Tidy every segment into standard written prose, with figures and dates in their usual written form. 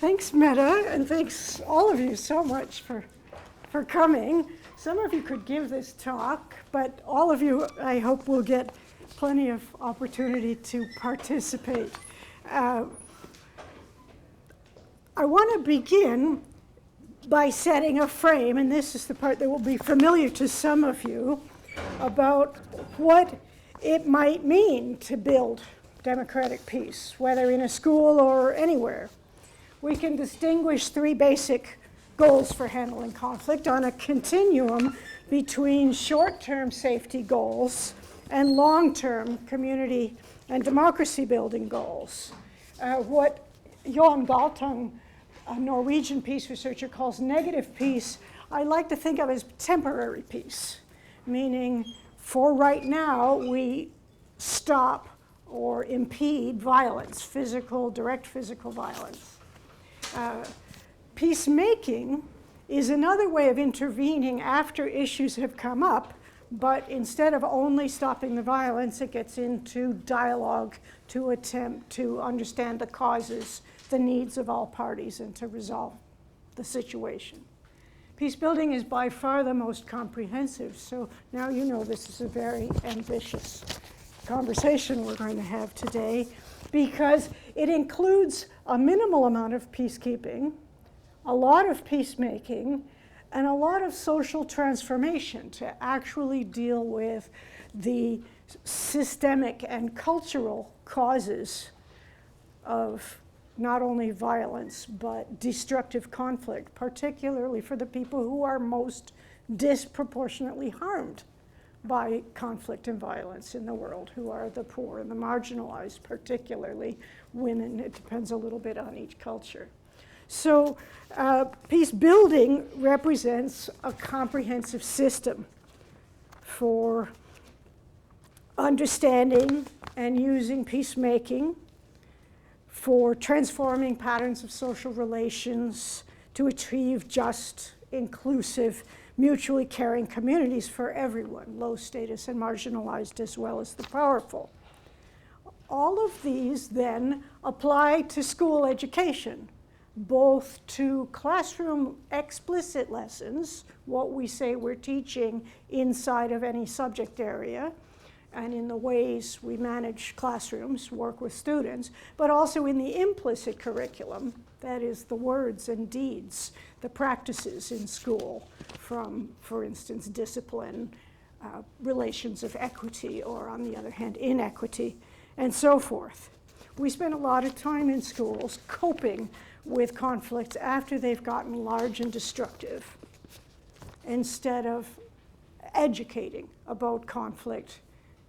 Thanks, Meta, and thanks all of you so much for coming. Some of you could give this talk, but all of you, I hope, will get plenty of opportunity to participate. I want to begin by setting a frame, and this is the part that will be familiar to some of you, about what it might mean to build democratic peace, whether in a school or anywhere. We can distinguish three basic goals for handling conflict on a continuum between short-term safety goals and long-term community and democracy building goals. What Jon Galtung, a Norwegian peace researcher, calls negative peace, I like to think of as temporary peace, meaning for right now we stop or impede violence, direct physical violence. Peacemaking is another way of intervening after issues have come up, but instead of only stopping the violence, it gets into dialogue to attempt to understand the causes, the needs of all parties, and to resolve the situation. Peacebuilding is by far the most comprehensive, so now you know this is a very ambitious conversation we're going to have today, because it includes a minimal amount of peacekeeping, a lot of peacemaking, and a lot of social transformation to actually deal with the systemic and cultural causes of not only violence, but destructive conflict, particularly for the people who are most disproportionately harmed by conflict and violence in the world, who are the poor and the marginalized, particularly women. It depends a little bit on each culture. So peace building represents a comprehensive system for understanding and using peacemaking, for transforming patterns of social relations to achieve just, inclusive, mutually caring communities for everyone, low status and marginalized as well as the powerful. All of these then apply to school education, both to classroom explicit lessons, what we say we're teaching inside of any subject area, and in the ways we manage classrooms, work with students, but also in the implicit curriculum, that is the words and deeds, the practices in school from, for instance, discipline, relations of equity, or on the other hand, inequity, and so forth. We spend a lot of time in schools coping with conflicts after they've gotten large and destructive, instead of educating about conflict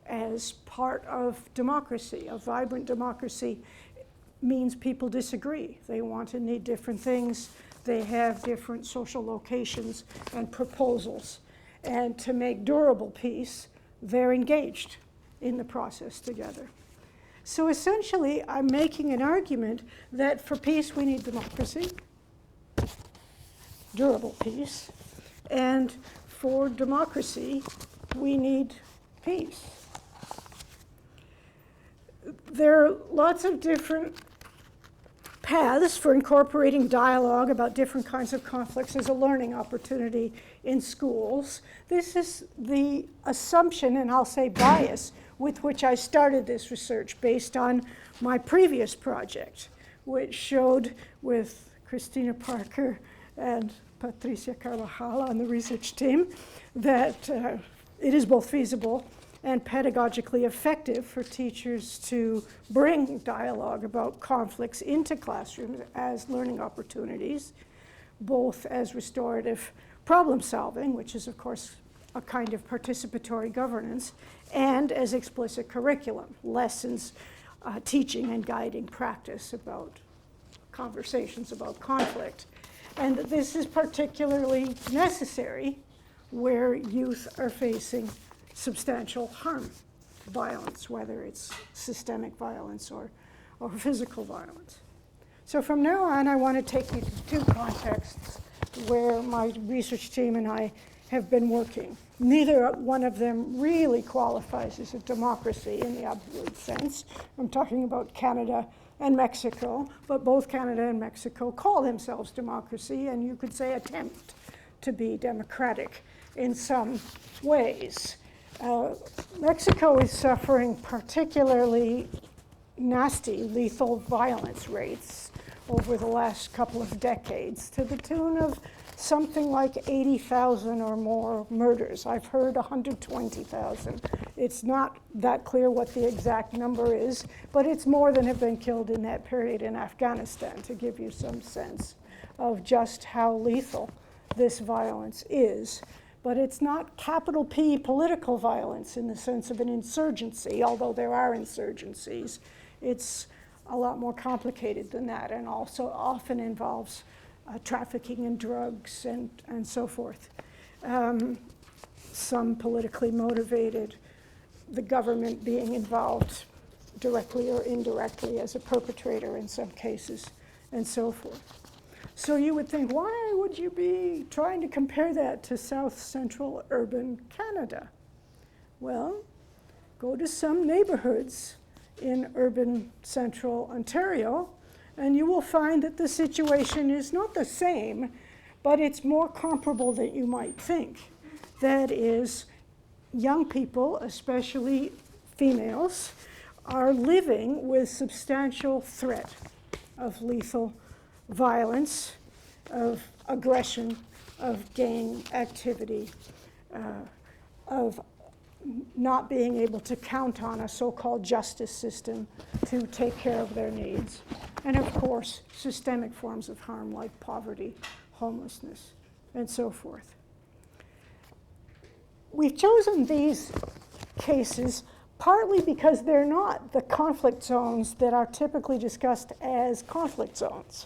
as part of democracy. A vibrant democracy means people disagree. They want and need different things. They have different social locations and proposals. And to make durable peace, they're engaged in the process together. So essentially, I'm making an argument that for peace, we need democracy, durable peace, and for democracy, we need peace. There are lots of different paths for incorporating dialogue about different kinds of conflicts as a learning opportunity in schools. This is the assumption, and I'll say bias, with which I started this research based on my previous project, which showed with Christina Parker and Patricia Carvajal on the research team that it is both feasible and pedagogically effective for teachers to bring dialogue about conflicts into classrooms as learning opportunities, both as restorative problem solving, which is of course a kind of participatory governance, and as explicit curriculum, lessons, teaching and guiding practice about conversations about conflict. And this is particularly necessary where youth are facing substantial harm, violence, whether it's systemic violence or physical violence. So from now on, I want to take you to two contexts where my research team and I have been working. Neither one of them really qualifies as a democracy in the absolute sense. I'm talking about Canada and Mexico, but both Canada and Mexico call themselves democracy, and you could say attempt to be democratic in some ways. Mexico is suffering particularly nasty lethal violence rates over the last couple of decades to the tune of something like 80,000 or more murders. I've heard 120,000. It's not that clear what the exact number is, but it's more than have been killed in that period in Afghanistan, to give you some sense of just how lethal this violence is. But it's not capital P political violence in the sense of an insurgency, although there are insurgencies. It's a lot more complicated than that, and also often involves trafficking in drugs and so forth. Some politically motivated, the government being involved directly or indirectly as a perpetrator in some cases, and so forth. So you would think, why would you be trying to compare that to South Central urban Canada? Well, go to some neighborhoods in urban central Ontario, and you will find that the situation is not the same, but it's more comparable than you might think. That is, young people, especially females, are living with substantial threat of lethal violence, of aggression, of gang activity, of not being able to count on a so-called justice system to take care of their needs. And of course, systemic forms of harm like poverty, homelessness, and so forth. We've chosen these cases partly because they're not the conflict zones that are typically discussed as conflict zones.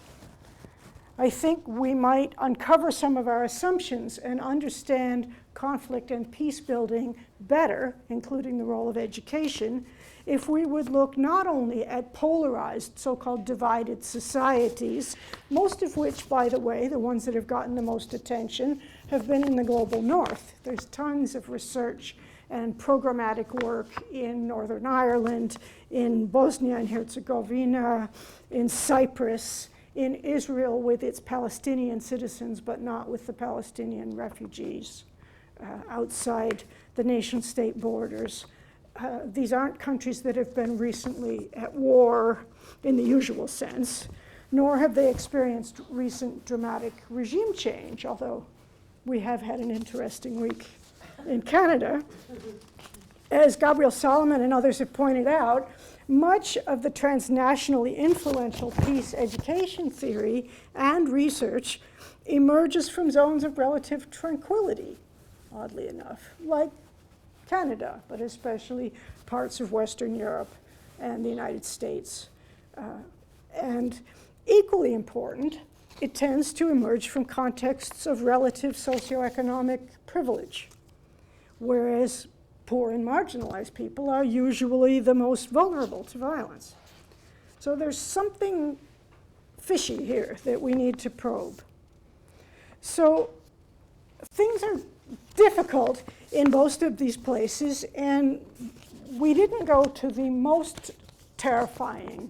I think we might uncover some of our assumptions and understand conflict and peace building better, including the role of education, if we would look not only at polarized, so-called divided societies, most of which, by the way, the ones that have gotten the most attention, have been in the global north. There's tons of research and programmatic work in Northern Ireland, in Bosnia and Herzegovina, in Cyprus, in Israel with its Palestinian citizens, but not with the Palestinian refugees outside the nation-state borders. These aren't countries that have been recently at war in the usual sense, nor have they experienced recent dramatic regime change, although we have had an interesting week in Canada. As Gabriel Solomon and others have pointed out, much of the transnationally influential peace education theory and research emerges from zones of relative tranquility, oddly enough, like Canada, but especially parts of Western Europe and the United States. And equally important, it tends to emerge from contexts of relative socioeconomic privilege, whereas poor and marginalized people are usually the most vulnerable to violence. So there's something fishy here that we need to probe. So things are difficult in most of these places, and we didn't go to the most terrifying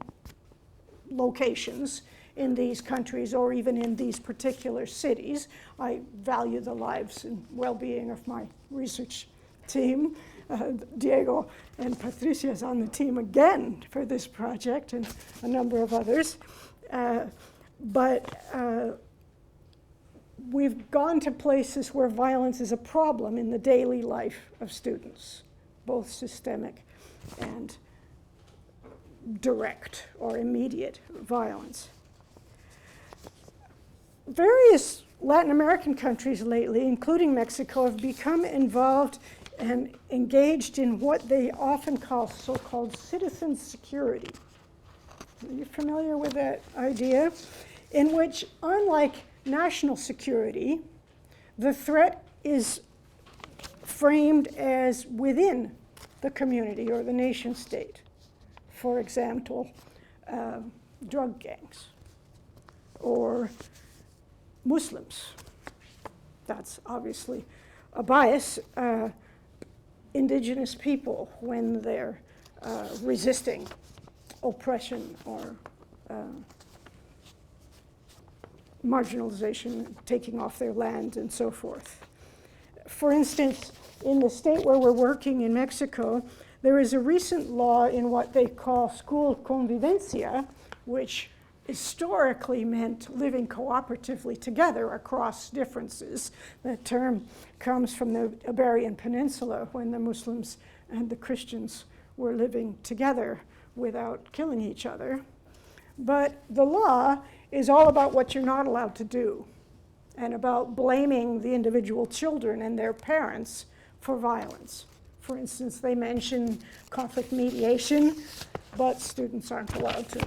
locations in these countries or even in these particular cities. I value the lives and well-being of my research team. Diego and Patricia is on the team again for this project, and a number of others. But we've gone to places where violence is a problem in the daily life of students, both systemic and direct or immediate violence. Various Latin American countries lately, including Mexico, have become involved and engaged in what they often call so-called citizen security. Are you familiar with that idea? In which, unlike national security, the threat is framed as within the community or the nation state. For example, drug gangs or Muslims. That's obviously a bias. Indigenous people when they're resisting oppression or marginalization, taking off their land, and so forth. For instance, in the state where we're working in Mexico, there is a recent law in what they call school convivencia, which historically meant living cooperatively together across differences. The term comes from the Iberian Peninsula when the Muslims and the Christians were living together without killing each other. But the law is all about what you're not allowed to do and about blaming the individual children and their parents for violence. For instance, they mention conflict mediation, but students aren't allowed to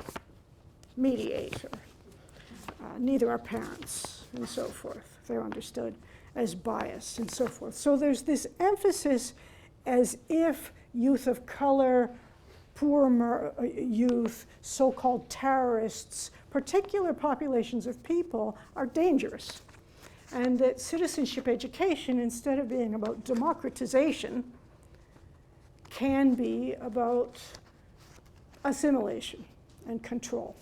mediate, or neither are parents, and so forth. They're understood as biased, and so forth. So there's this emphasis as if youth of color, poor youth, so-called terrorists, particular populations of people are dangerous. And that citizenship education, instead of being about democratization, can be about assimilation and control.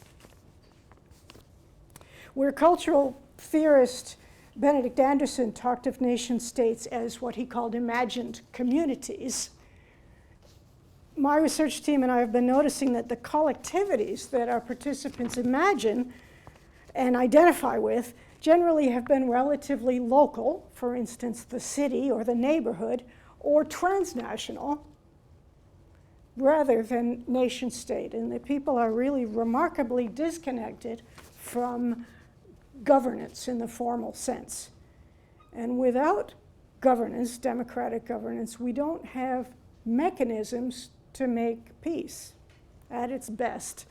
Where cultural theorist Benedict Anderson talked of nation states as what he called imagined communities, my research team and I have been noticing that the collectivities that our participants imagine and identify with generally have been relatively local, for instance, the city or the neighborhood, or transnational, rather than nation state. And the people are really remarkably disconnected from governance in the formal sense. And without governance, democratic governance, we don't have mechanisms to make peace. At its best,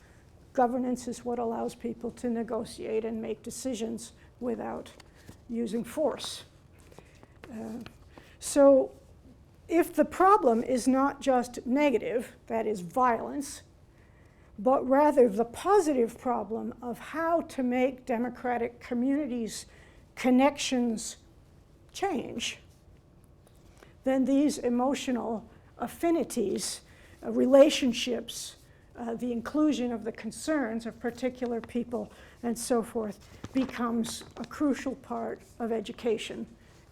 governance is what allows people to negotiate and make decisions without using force. So if the problem is not just negative, that is violence, but rather the positive problem of how to make democratic communities' connections change, then these emotional affinities, relationships, the inclusion of the concerns of particular people and so forth becomes a crucial part of education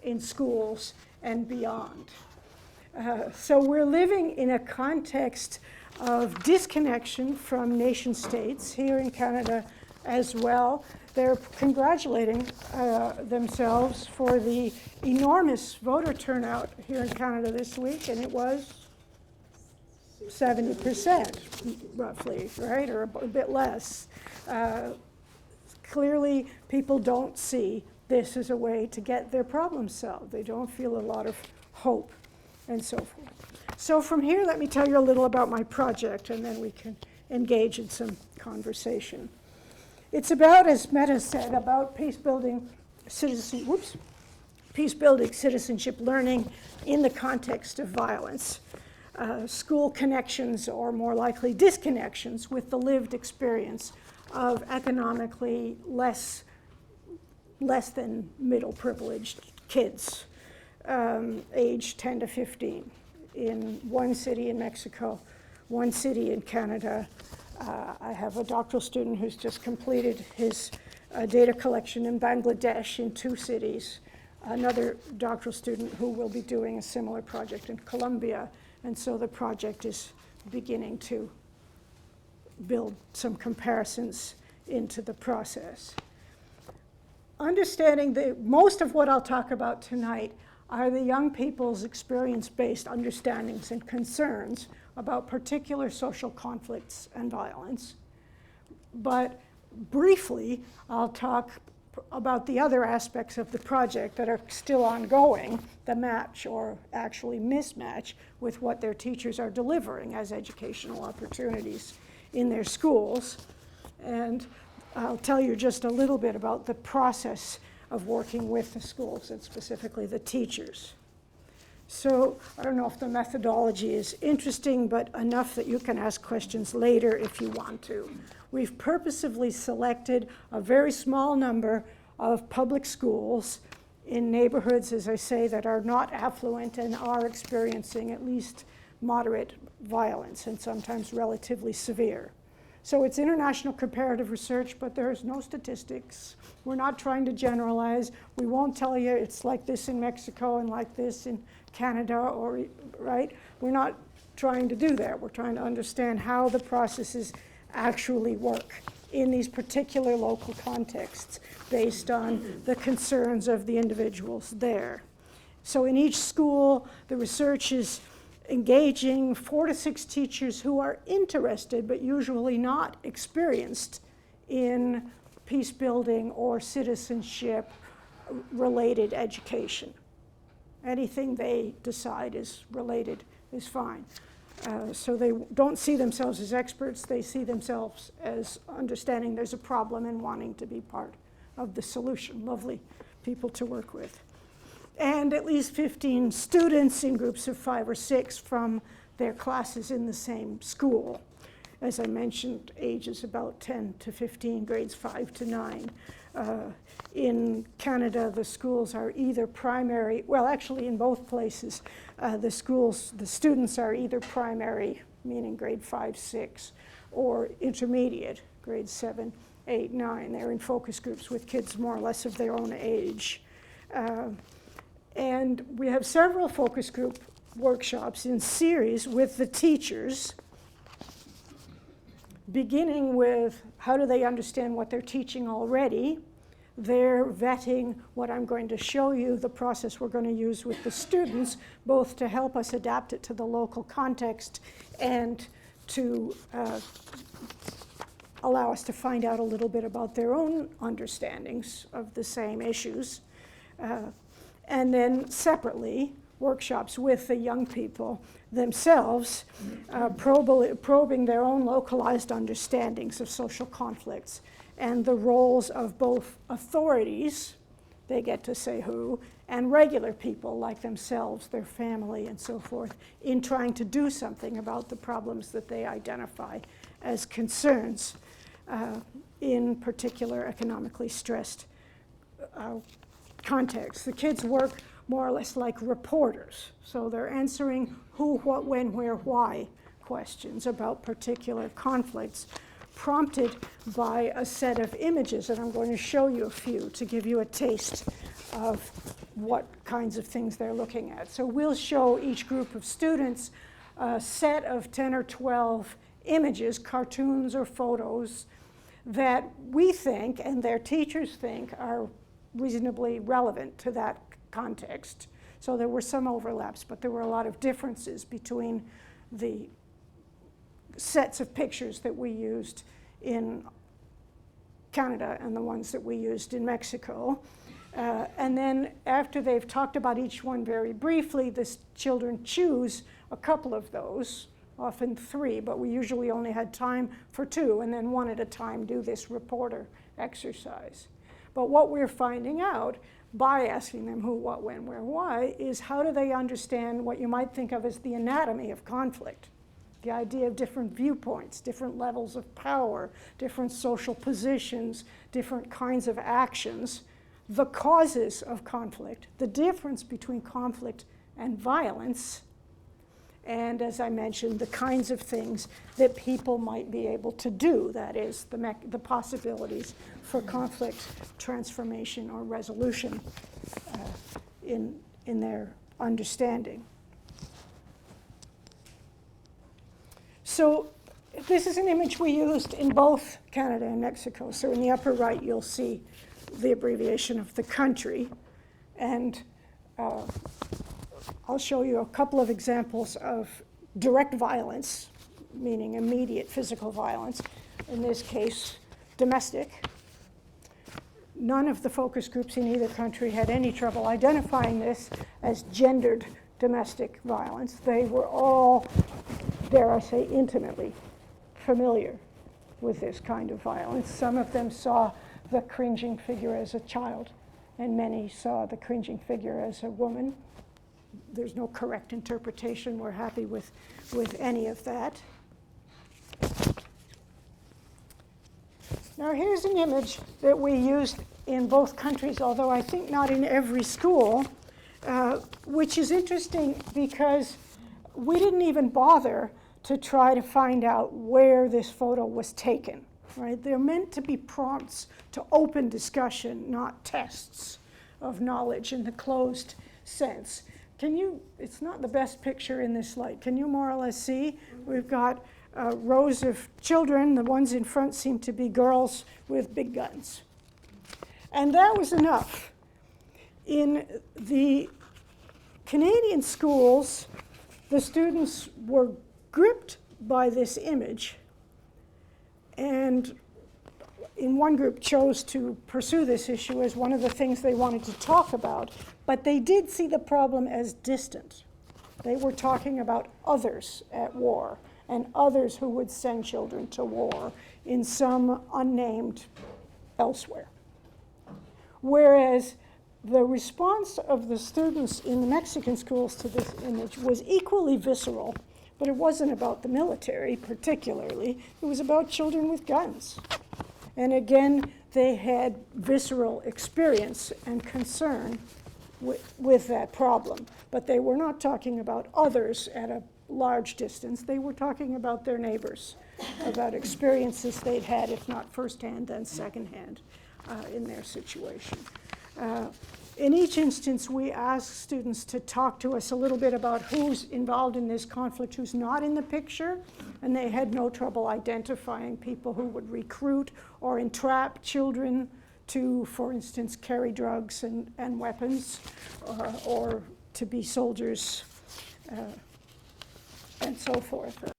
in schools and beyond. So we're living in a context of disconnection from nation states here in Canada as well. They're congratulating themselves for the enormous voter turnout here in Canada this week, and it was 70% roughly, right, or a bit less. Clearly, people don't see this as a way to get their problems solved. They don't feel a lot of hope, and so forth. So from here, let me tell you a little about my project, and then we can engage in some conversation. It's about, as Meta said, about peacebuilding citizenship learning in the context of violence. School connections, or more likely disconnections, with the lived experience of economically less than middle privileged kids, age 10 to 15, in one city in Mexico, one city in Canada. I have a doctoral student who's just completed his data collection in Bangladesh in 2 cities, another doctoral student who will be doing a similar project in Colombia, and so the project is beginning to build some comparisons into the process. Understanding that most of what I'll talk about tonight are the young people's experience-based understandings and concerns about particular social conflicts and violence. But briefly, I'll talk about the other aspects of the project that are still ongoing, the match or actually mismatch with what their teachers are delivering as educational opportunities in their schools. And I'll tell you just a little bit about the process of working with the schools and specifically the teachers. So I don't know if the methodology is interesting, but enough that you can ask questions later if you want to. We've purposefully selected a very small number of public schools in neighborhoods, as I say, that are not affluent and are experiencing at least moderate violence and sometimes relatively severe. So it's international comparative research, but there's no statistics. We're not trying to generalize. We won't tell you it's like this in Mexico and like this in Canada, or, right? We're not trying to do that. We're trying to understand how the processes actually work in these particular local contexts based on the concerns of the individuals there. So in each school, the research is engaging 4 to 6 teachers who are interested but usually not experienced in peace building or citizenship related education. Anything they decide is related is fine. So they don't see themselves as experts, they see themselves as understanding there's a problem and wanting to be part of the solution. Lovely people to work with. And at least 15 students in groups of 5 or 6 from their classes in the same school. As I mentioned, ages about 10 to 15, grades 5 to 9. In Canada, the schools are either primary, well, actually in both places, the students are either primary, meaning grade 5, 6, or intermediate, grade 7, 8, 9. They're in focus groups with kids more or less of their own age. And we have several focus group workshops in series with the teachers, beginning with how do they understand what they're teaching already. They're vetting what I'm going to show you, the process we're going to use with the students, both to help us adapt it to the local context and to allow us to find out a little bit about their own understandings of the same issues. And then separately, workshops with the young people themselves, probing their own localized understandings of social conflicts and the roles of both authorities, they get to say who, and regular people like themselves, their family, and so forth, in trying to do something about the problems that they identify as concerns in particular economically stressed contexts. The kids work more or less like reporters. So they're answering who, what, when, where, why questions about particular conflicts, prompted by a set of images, and I'm going to show you a few to give you a taste of what kinds of things they're looking at. So we'll show each group of students a set of 10 or 12 images, cartoons or photos, that we think and their teachers think are reasonably relevant to that context. So there were some overlaps, but there were a lot of differences between the sets of pictures that we used in Canada and the ones that we used in Mexico. And then after they've talked about each one very briefly, the children choose a couple of those, often 3, but we usually only had time for 2, and then 1 at a time do this reporter exercise. But what we're finding out by asking them who, what, when, where, why, is how do they understand what you might think of as the anatomy of conflict, the idea of different viewpoints, different levels of power, different social positions, different kinds of actions, the causes of conflict, the difference between conflict and violence, and as I mentioned, the kinds of things that people might be able to do, that is, the possibilities for conflict transformation or resolution in their understanding. So this is an image we used in both Canada and Mexico. So in the upper right, you'll see the abbreviation of the country, and I'll show you a couple of examples of direct violence, meaning immediate physical violence, in this case, domestic. None of the focus groups in either country had any trouble identifying this as gendered domestic violence. They were all, dare I say, intimately familiar with this kind of violence. Some of them saw the cringing figure as a child, and many saw the cringing figure as a woman. There's no correct interpretation. We're happy with any of that. Now here's an image that we used in both countries, although I think not in every school, which is interesting because we didn't even bother to try to find out where this photo was taken, right? They're meant to be prompts to open discussion, not tests of knowledge in the closed sense. It's not the best picture in this light. Can you more or less see? We've got rows of children. The ones in front seem to be girls with big guns. And that was enough. In the Canadian schools, the students were gripped by this image, and in one group chose to pursue this issue as one of the things they wanted to talk about, but they did see the problem as distant. They were talking about others at war and others who would send children to war in some unnamed elsewhere. Whereas the response of the students in the Mexican schools to this image was equally visceral, but it wasn't about the military particularly. It was about children with guns. And again, they had visceral experience and concern with that problem. But they were not talking about others at a large distance. They were talking about their neighbors, about experiences they'd had, if not firsthand, then secondhand in their situation. In each instance, we ask students to talk to us a little bit about who's involved in this conflict, who's not in the picture, and they had no trouble identifying people who would recruit or entrap children to, for instance, carry drugs and weapons, or to be soldiers, and so forth.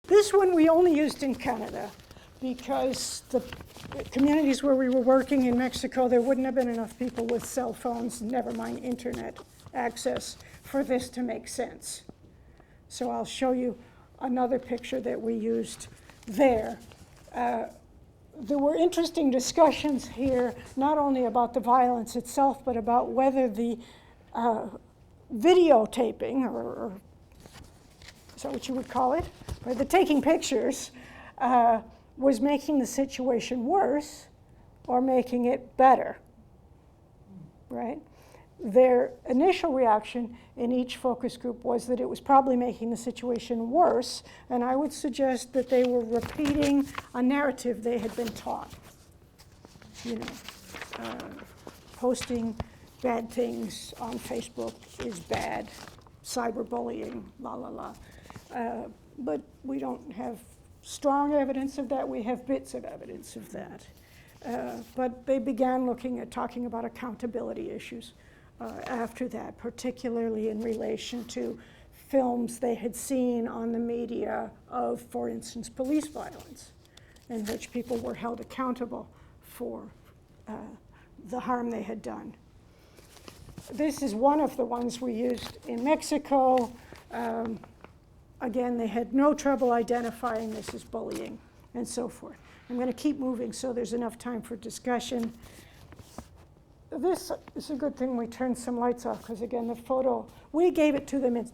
This one we only used in Canada, because the communities where we were working in Mexico, there wouldn't have been enough people with cell phones, never mind internet access, for this to make sense. So I'll show you another picture that we used there. There were interesting discussions here, not only about the violence itself, but about whether the videotaping, or is that what you would call it? Or the taking pictures, was making the situation worse or making it better, right? Their initial reaction in each focus group was that it was probably making the situation worse, and I would suggest that they were repeating a narrative they had been taught. Posting bad things on Facebook is bad, cyberbullying, la la la. But we don't have strong evidence of that. We have bits of evidence of that. But they began talking about accountability issues after that, particularly in relation to films they had seen on the media of, for instance, police violence, in which people were held accountable for the harm they had done. This is one of the ones we used in Mexico. Again, they had no trouble identifying this as bullying and so forth. I'm going to keep moving so there's enough time for discussion. This is a good thing we turned some lights off, because again, the photo, we gave it to them in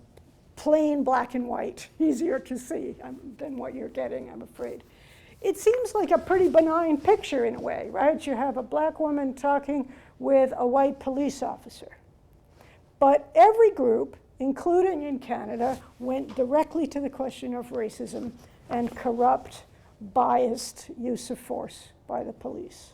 plain black and white, easier to see than what you're getting, I'm afraid. It seems like a pretty benign picture in a way, right? You have a black woman talking with a white police officer. But every group, including in Canada, went directly to the question of racism and corrupt, biased use of force by the police.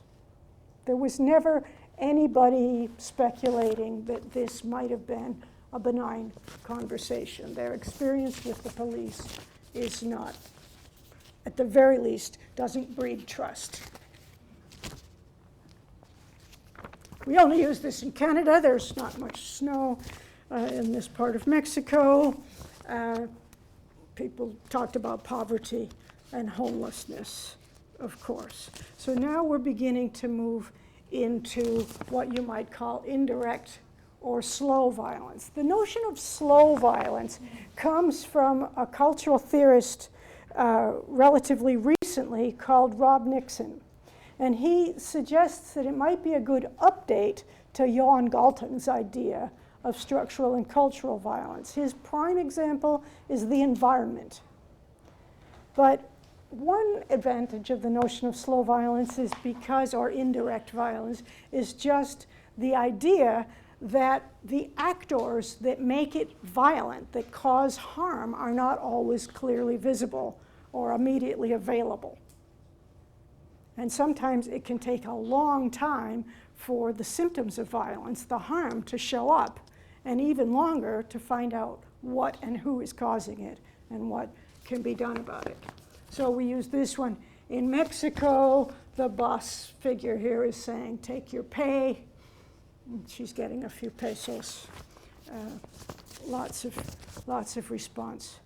There was never anybody speculating that this might have been a benign conversation. Their experience with the police is not, at the very least, doesn't breed trust. We only use this in Canada. There's not much snow in this part of Mexico. People talked about poverty and homelessness, of course. So now we're beginning to move into what you might call indirect or slow violence. The notion of slow violence comes from a cultural theorist relatively recently called Rob Nixon. And he suggests that it might be a good update to Jan Galton's idea of structural and cultural violence. His prime example is the environment. But one advantage of the notion of slow violence is because, or indirect violence, is just the idea that the actors that make it violent, that cause harm, are not always clearly visible or immediately available. And sometimes it can take a long time for the symptoms of violence, the harm, to show up, and even longer to find out what and who is causing it and what can be done about it. So we use this one. In Mexico, the boss figure here is saying, take your pay. And she's getting a few pesos. Lots of response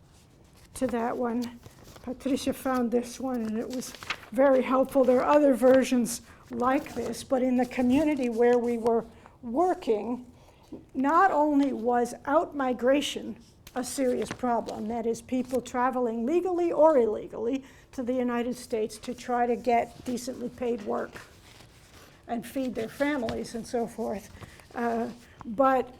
to that one. Patricia found this one, and it was very helpful. There are other versions like this, but in the community where we were working, not only was out-migration a serious problem, that is, people traveling legally or illegally to the United States to try to get decently paid work and feed their families and so forth, but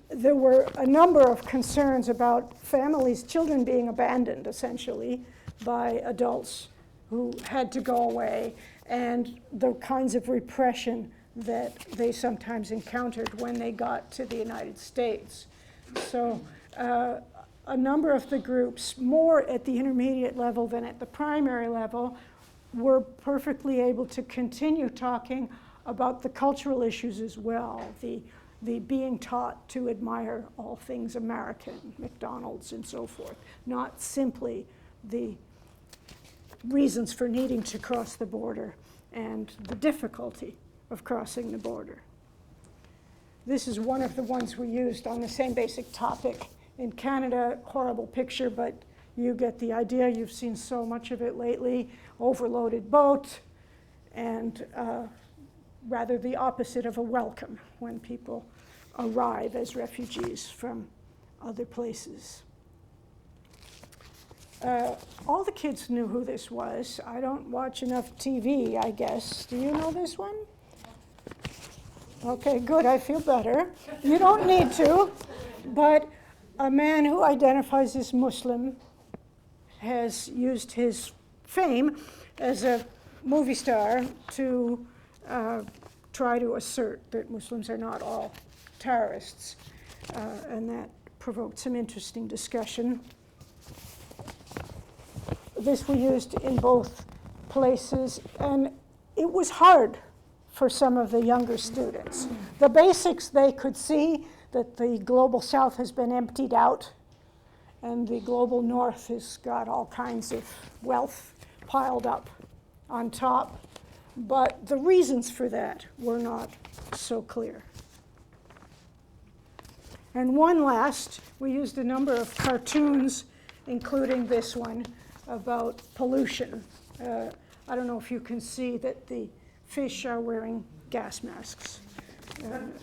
there were a number of concerns about families, children being abandoned, essentially, by adults who had to go away, and the kinds of repression that they sometimes encountered when they got to the United States. So a number of the groups, more at the intermediate level than at the primary level, were perfectly able to continue talking about the cultural issues as well, the being taught to admire all things American, McDonald's and so forth, not simply the reasons for needing to cross the border and the difficulty of crossing the border. This is one of the ones we used on the same basic topic. In Canada, horrible picture, but you get the idea. You've seen so much of it lately. Overloaded boat, and rather the opposite of a welcome when people arrive as refugees from other places. All the kids knew who this was. I don't watch enough TV, I guess. Do you know this one? Okay, good, I feel better. You don't need to, but a man who identifies as Muslim has used his fame as a movie star to try to assert that Muslims are not all terrorists, and that provoked some interesting discussion. This we used in both places, and it was hard for some of the younger students. The basics they could see, that the global south has been emptied out, and the global north has got all kinds of wealth piled up on top, but the reasons for that were not so clear. And one last, we used a number of cartoons, including this one, about pollution. I don't know if you can see that the fish are wearing gas masks,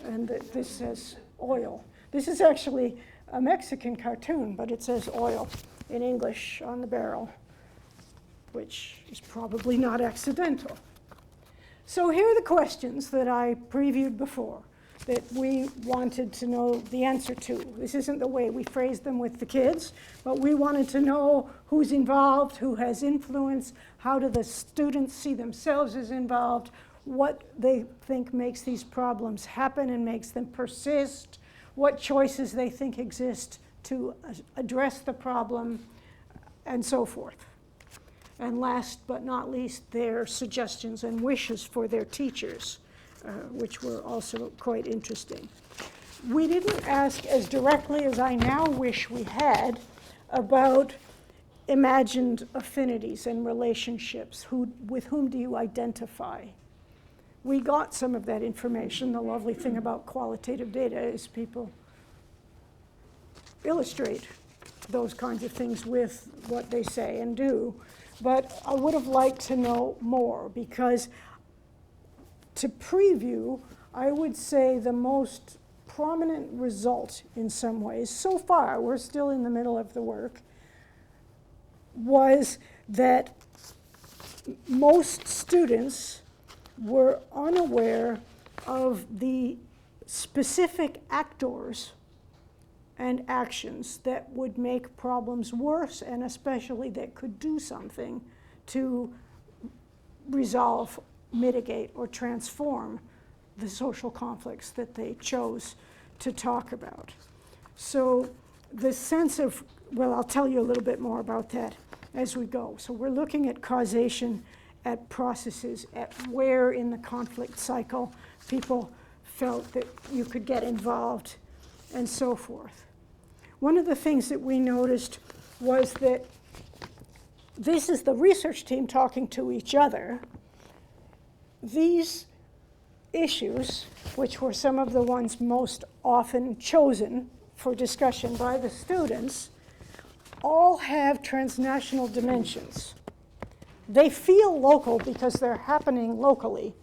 and that this says oil. This is actually a Mexican cartoon, but it says oil in English on the barrel, which is probably not accidental. So here are the questions that I previewed before that we wanted to know the answer to. This isn't the way we phrased them with the kids, but we wanted to know who's involved, who has influence, how do the students see themselves as involved, what they think makes these problems happen and makes them persist, what choices they think exist to address the problem, and so forth. And last but not least, their suggestions and wishes for their teachers, which were also quite interesting. We didn't ask as directly as I now wish we had about imagined affinities and relationships. With whom do you identify? We got some of that information. The lovely thing about qualitative data is people illustrate those kinds of things with what they say and do. But I would have liked to know more, because to preview, I would say the most prominent result in some ways, so far, we're still in the middle of the work, was that most students were unaware of the specific actors and actions that would make problems worse, and especially that could do something to resolve, mitigate, or transform the social conflicts that they chose to talk about. So the sense of, well, I'll tell you a little bit more about that as we go. So we're looking at causation, at processes, at where in the conflict cycle people felt that you could get involved, and so forth. One of the things that we noticed was that this is the research team talking to each other. These issues, which were some of the ones most often chosen for discussion by the students, all have transnational dimensions. They feel local because they're happening locally,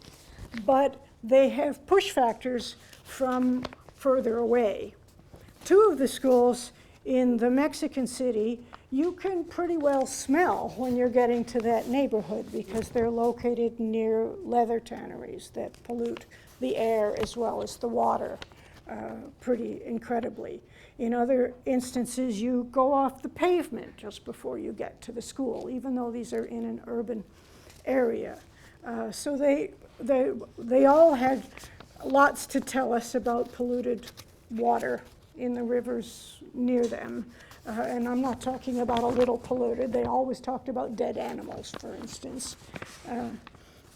but they have push factors from further away. Two of the schools in the Mexican city, you can pretty well smell when you're getting to that neighborhood because they're located near leather tanneries that pollute the air as well as the water pretty incredibly. In other instances, you go off the pavement just before you get to the school, even though these are in an urban area. So they all had lots to tell us about polluted water in the rivers near them. And I'm not talking about a little polluted. They always talked about dead animals, for instance.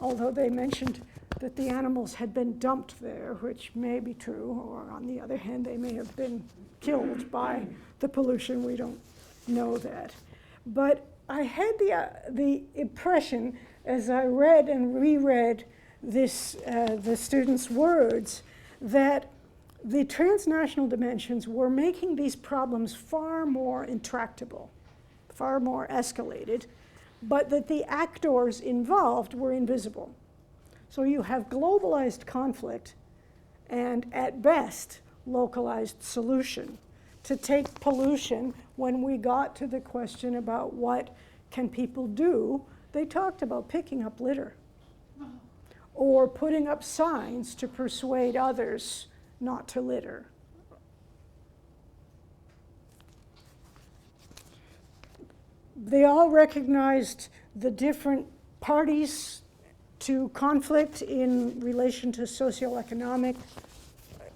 Although they mentioned that the animals had been dumped there, which may be true, or on the other hand, they may have been killed by the pollution. We don't know that. But I had the impression, as I read and reread this, the students' words, that the transnational dimensions were making these problems far more intractable, far more escalated, but that the actors involved were invisible. So you have globalized conflict and, at best, localized solution. To take pollution, when we got to the question about what can people do, they talked about picking up litter or putting up signs to persuade others not to litter. They all recognized the different parties to conflict in relation to socioeconomic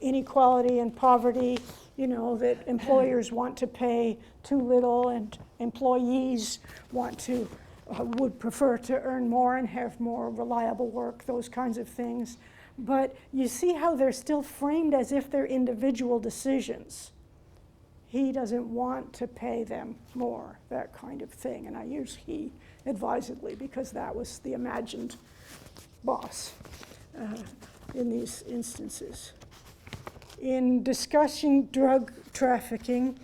inequality and poverty, you know, that employers want to pay too little and employees would prefer to earn more and have more reliable work, those kinds of things. But you see how they're still framed as if they're individual decisions. He doesn't want to pay them more, that kind of thing. And I use he advisedly because that was the imagined boss in these instances. In discussing drug trafficking,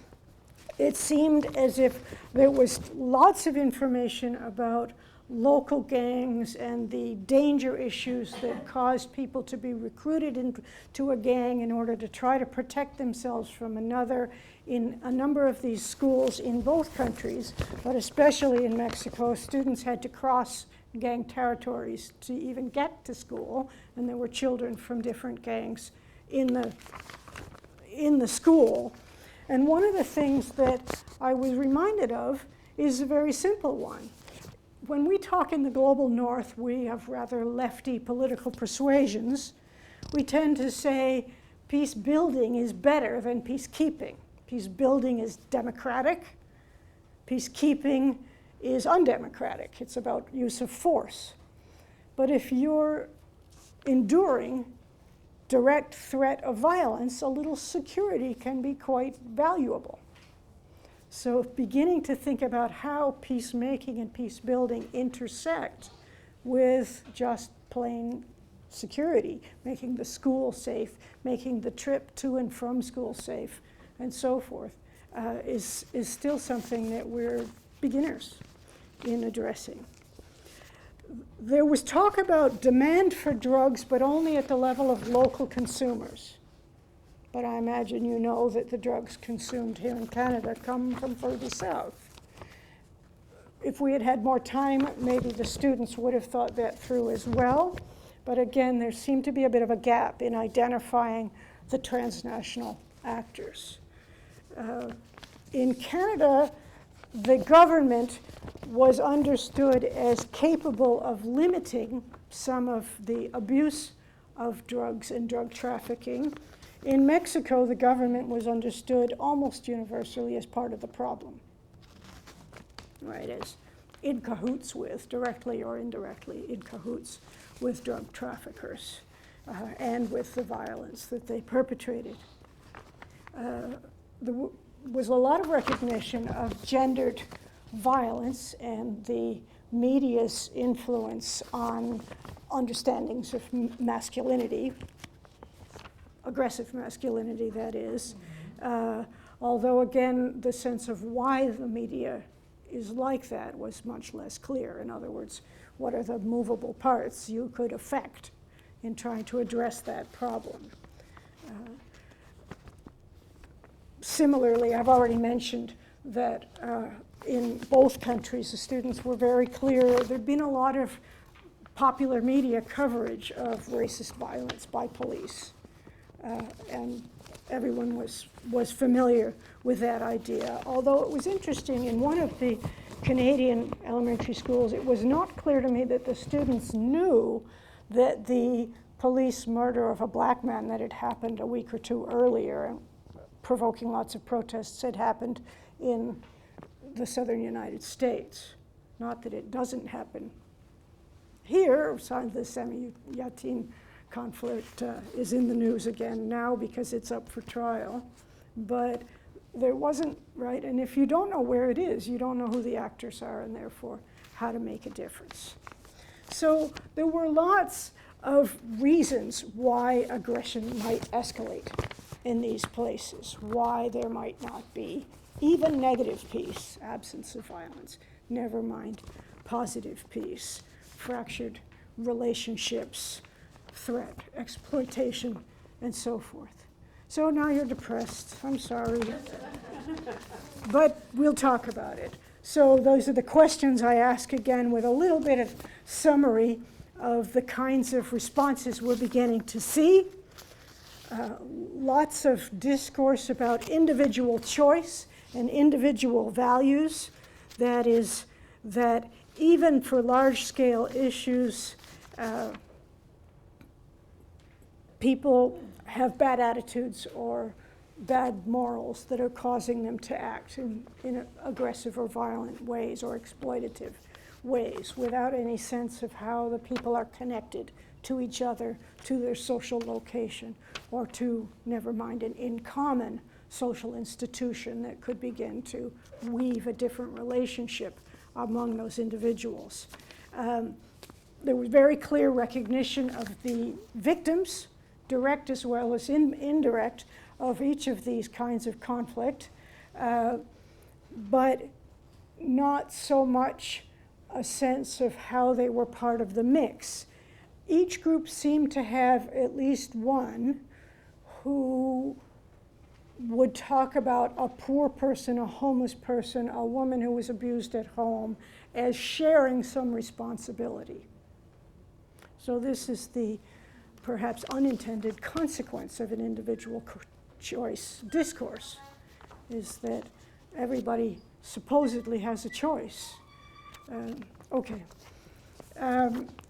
it seemed as if there was lots of information about local gangs and the danger issues that caused people to be recruited into a gang in order to try to protect themselves from another. In a number of these schools in both countries, but especially in Mexico, students had to cross gang territories to even get to school, and there were children from different gangs in the school. And one of the things that I was reminded of is a very simple one. When we talk in the global north, we have rather lefty political persuasions. We tend to say peace building is better than peacekeeping. Peace building is democratic. Peacekeeping is undemocratic. It's about use of force. But if you're enduring direct threat of violence, a little security can be quite valuable. So beginning to think about how peacemaking and peace building intersect with just plain security, making the school safe, making the trip to and from school safe, and so forth, is still something that we're beginners in addressing. There was talk about demand for drugs, but only at the level of local consumers. But I imagine you know that the drugs consumed here in Canada come from further south. If we had had more time, maybe the students would have thought that through as well. But again, there seemed to be a bit of a gap in identifying the transnational actors. In Canada, the government was understood as capable of limiting some of the abuse of drugs and drug trafficking. In Mexico, the government was understood almost universally as part of the problem, right, as in cahoots with, directly or indirectly, in cahoots with drug traffickers and with the violence that they perpetrated. There was a lot of recognition of gendered violence and the media's influence on understandings of masculinity, aggressive masculinity, that is. Although, again, the sense of why the media is like that was much less clear. In other words, what are the movable parts you could affect in trying to address that problem? Similarly, I've already mentioned that in both countries, the students were very clear. There'd been a lot of popular media coverage of racist violence by police. And everyone was familiar with that idea. Although it was interesting, in one of the Canadian elementary schools, it was not clear to me that the students knew that the police murder of a black man that had happened a week or two earlier, provoking lots of protests, had happened in the southern United States. Not that it doesn't happen here. The Semyatin conflict is in the news again now because it's up for trial. But there wasn't, right? And if you don't know where it is, you don't know who the actors are and therefore how to make a difference. So there were lots of reasons why aggression might escalate in these places, why there might not be even negative peace, absence of violence, never mind positive peace, fractured relationships, threat, exploitation, and so forth. So now you're depressed. I'm sorry. But we'll talk about it. So those are the questions I ask again with a little bit of summary of the kinds of responses we're beginning to see. Lots of discourse about individual choice and individual values. That is, that even for large-scale issues, people have bad attitudes or bad morals that are causing them to act in aggressive or violent ways or exploitative ways without any sense of how the people are connected to each other, to their social location, or to, never mind, an in common social institution that could begin to weave a different relationship among those individuals. There was very clear recognition of the victims, direct as well as indirect, of each of these kinds of conflict, but not so much a sense of how they were part of the mix. Each group seemed to have at least one who would talk about a poor person, a homeless person, a woman who was abused at home, as sharing some responsibility. So this is the perhaps unintended consequence of an individual choice discourse, is that everybody supposedly has a choice.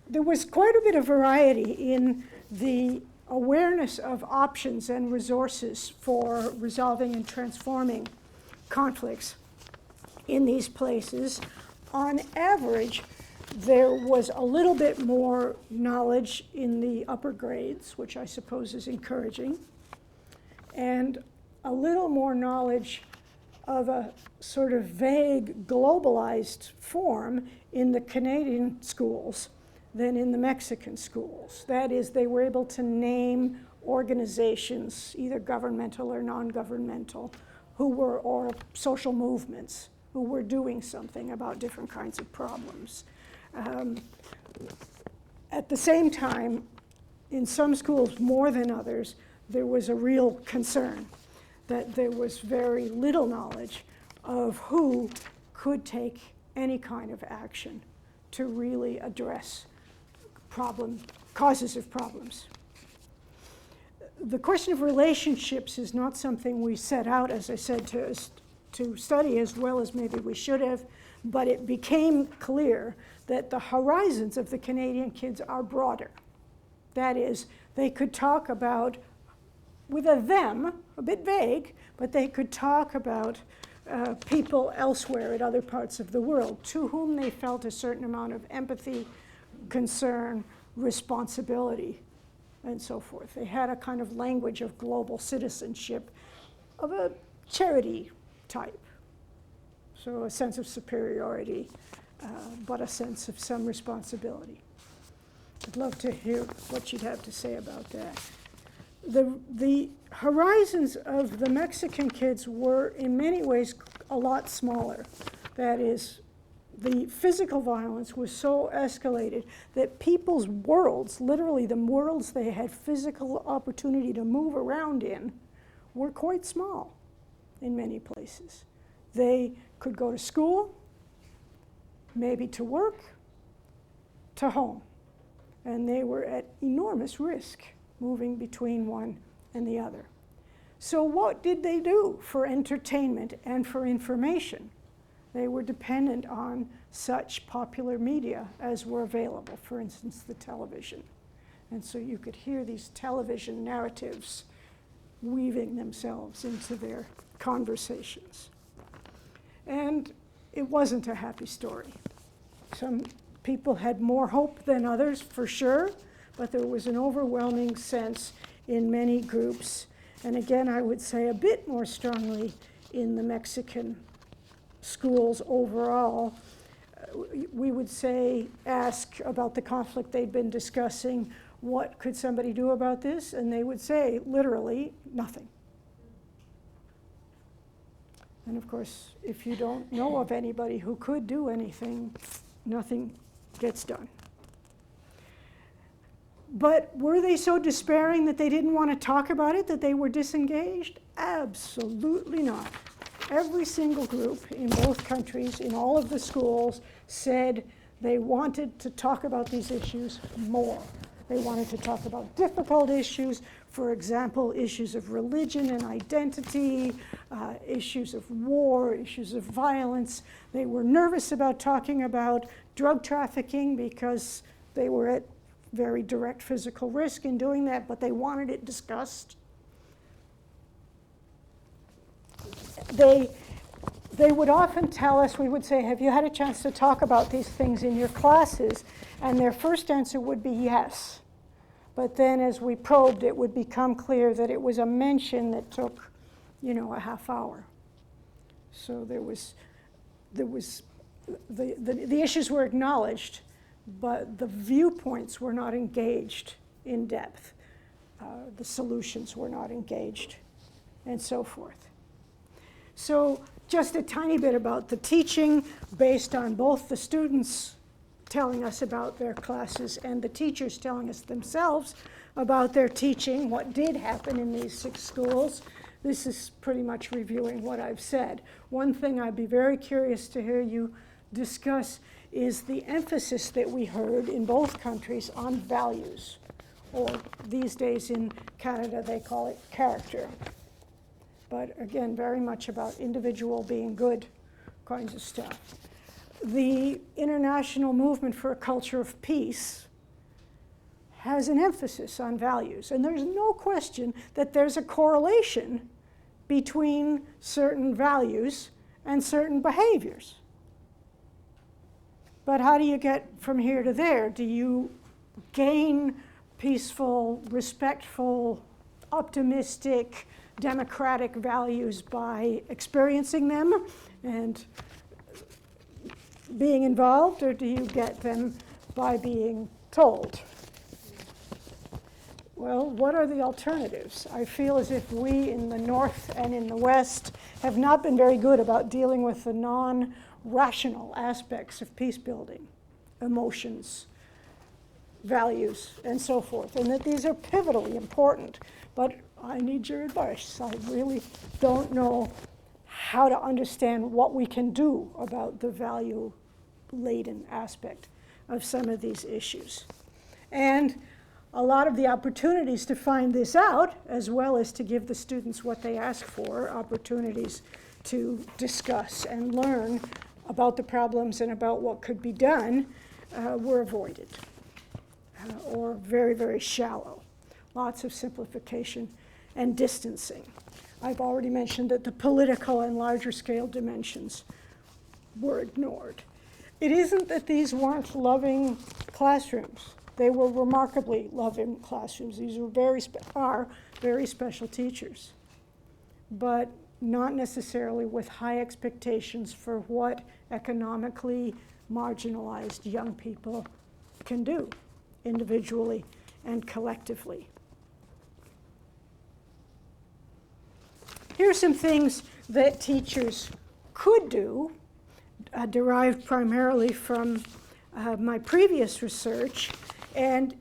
There was quite a bit of variety in the awareness of options and resources for resolving and transforming conflicts in these places. On average, there was a little bit more knowledge in the upper grades, which I suppose is encouraging, and a little more knowledge of a sort of vague, globalized form in the Canadian schools than in the Mexican schools. That is, they were able to name organizations, either governmental or non-governmental, or social movements, who were doing something about different kinds of problems. At the same time, in some schools more than others, there was a real concern that there was very little knowledge of who could take any kind of action to really address causes of problems. The question of relationships is not something we set out, as I said, to study as well as maybe we should have, but it became clear that the horizons of the Canadian kids are broader. That is, They could talk about, with a them, a bit vague, but they could talk about people elsewhere in other parts of the world to whom they felt a certain amount of empathy, concern, responsibility, and so forth. They had a kind of language of global citizenship of a charity type. So a sense of superiority, but a sense of some responsibility. I'd love to hear what you'd have to say about that. The horizons of the Mexican kids were in many ways a lot smaller. That is, the physical violence was so escalated that people's worlds, literally the worlds they had physical opportunity to move around in, were quite small in many places. They could go to school, maybe to work, to home. And they were at enormous risk moving between one and the other. So what did they do for entertainment and for information? They were dependent on such popular media as were available, for instance, the television. And so you could hear these television narratives weaving themselves into their conversations. And it wasn't a happy story. Some people had more hope than others, for sure, but there was an overwhelming sense in many groups, and again, I would say a bit more strongly in the Mexican schools overall. We would say, ask about the conflict they'd been discussing, what could somebody do about this? And they would say, literally, nothing. And of course, if you don't know of anybody who could do anything, nothing gets done. But were they so despairing that they didn't want to talk about it, that they were disengaged? Absolutely not. Every single group in both countries, in all of the schools, said they wanted to talk about these issues more. They wanted to talk about difficult issues, for example, issues of religion and identity, issues of war, issues of violence. They were nervous about talking about drug trafficking because they were at very direct physical risk in doing that, but they wanted it discussed. They would often tell us, we would say, have you had a chance to talk about these things in your classes? And their first answer would be yes. But then as we probed, it would become clear that it was a mention that took, a half hour. So the issues were acknowledged, but the viewpoints were not engaged in depth. The solutions were not engaged, and so forth. So just a tiny bit about the teaching based on both the students telling us about their classes and the teachers telling us themselves about their teaching, what did happen in these 6 schools. This is pretty much reviewing what I've said. One thing I'd be very curious to hear you discuss is the emphasis that we heard in both countries on values, or these days in Canada they call it character. But again, very much about individual being good kinds of stuff. The international movement for a culture of peace has an emphasis on values, and there's no question that there's a correlation between certain values and certain behaviors. But how do you get from here to there? Do you gain peaceful, respectful, optimistic, democratic values by experiencing them and being involved, or do you get them by being told? Well, what are the alternatives? I feel as if we in the North and in the West have not been very good about dealing with the non-rational aspects of peace building, emotions, values, and so forth, and that these are pivotally important. But I need your advice. I really don't know how to understand what we can do about the value-laden aspect of some of these issues. And a lot of the opportunities to find this out, as well as to give the students what they ask for, opportunities to discuss and learn about the problems and about what could be done, were avoided, or very, very shallow. lots of simplification and distancing. I've already mentioned that the political and larger scale dimensions were ignored. It isn't that these weren't loving classrooms. They were remarkably loving classrooms. These were very special teachers, but not necessarily with high expectations for what economically marginalized young people can do individually and collectively. Here are some things that teachers could do, derived primarily from my previous research. And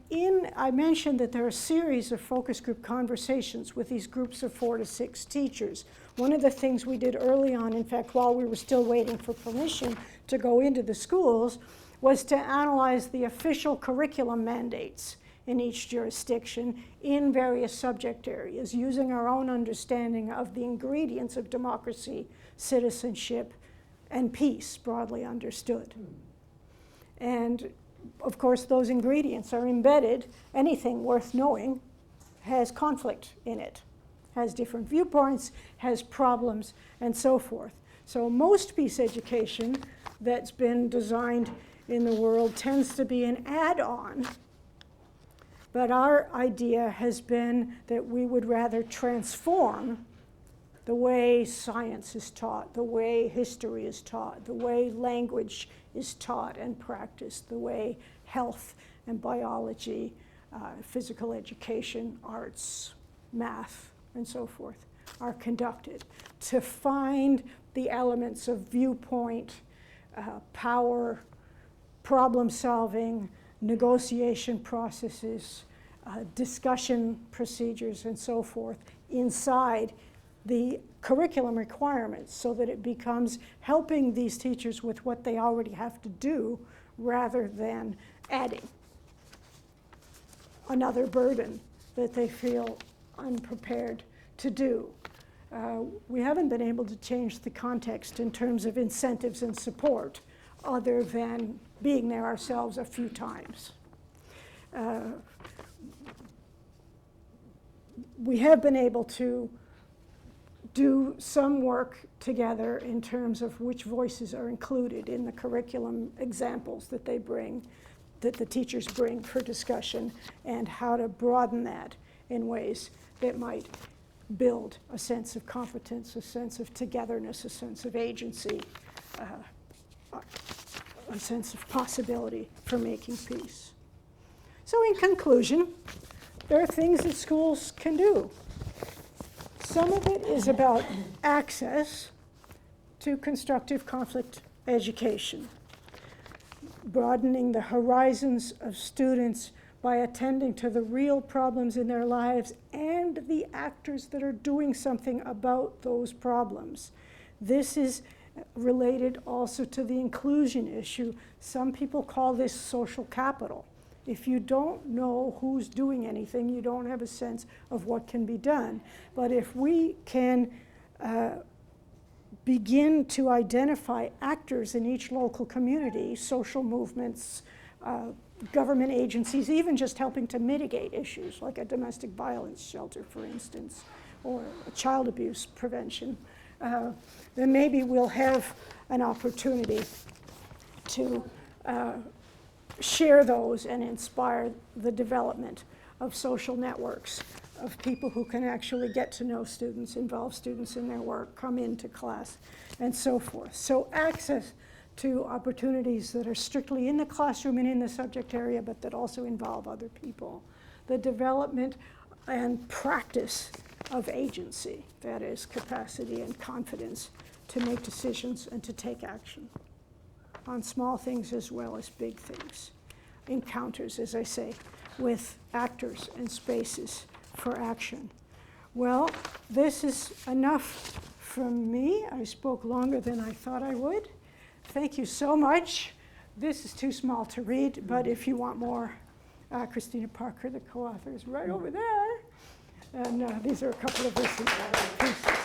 I mentioned that there are a series of focus group conversations with these groups of 4 to 6 teachers. One of the things we did early on, in fact, while we were still waiting for permission to go into the schools, was to analyze the official curriculum mandates in each jurisdiction in various subject areas, using our own understanding of the ingredients of democracy, citizenship, and peace, broadly understood. And of course, those ingredients are embedded. Anything worth knowing has conflict in it, has different viewpoints, has problems, and so forth. So most peace education that's been designed in the world tends to be an add-on. But our idea has been that we would rather transform the way science is taught, the way history is taught, the way language is taught and practiced, the way health and biology, physical education, arts, math, and so forth are conducted, to find the elements of viewpoint, power, problem solving, negotiation processes, discussion procedures, and so forth inside the curriculum requirements, so that it becomes helping these teachers with what they already have to do rather than adding another burden that they feel unprepared to do. We haven't been able to change the context in terms of incentives and support other than being there ourselves a few times. We have been able to do some work together in terms of which voices are included in the curriculum examples that they bring, that the teachers bring for discussion, and how to broaden that in ways that might build a sense of competence, a sense of togetherness, a sense of agency, a sense of possibility for making peace. So in conclusion, there are things that schools can do. Some of it is about access to constructive conflict education, broadening the horizons of students by attending to the real problems in their lives and the actors that are doing something about those problems. This is related also to the inclusion issue. Some people call this social capital. If you don't know who's doing anything, you don't have a sense of what can be done. But if we can begin to identify actors in each local community, social movements, government agencies, even just helping to mitigate issues like a domestic violence shelter, for instance, or child abuse prevention, then maybe we'll have an opportunity to share those and inspire the development of social networks of people who can actually get to know students, involve students in their work, come into class, and so forth. So access to opportunities that are strictly in the classroom and in the subject area, but that also involve other people. The development and practice of agency, that is capacity and confidence to make decisions and to take action on small things as well as big things. Encounters, as I say, with actors and spaces for action. Well, this is enough from me. I spoke longer than I thought I would. Thank you so much. This is too small to read, but if you want more, Christina Parker, the co-author, is right over there. And these are a couple of issues.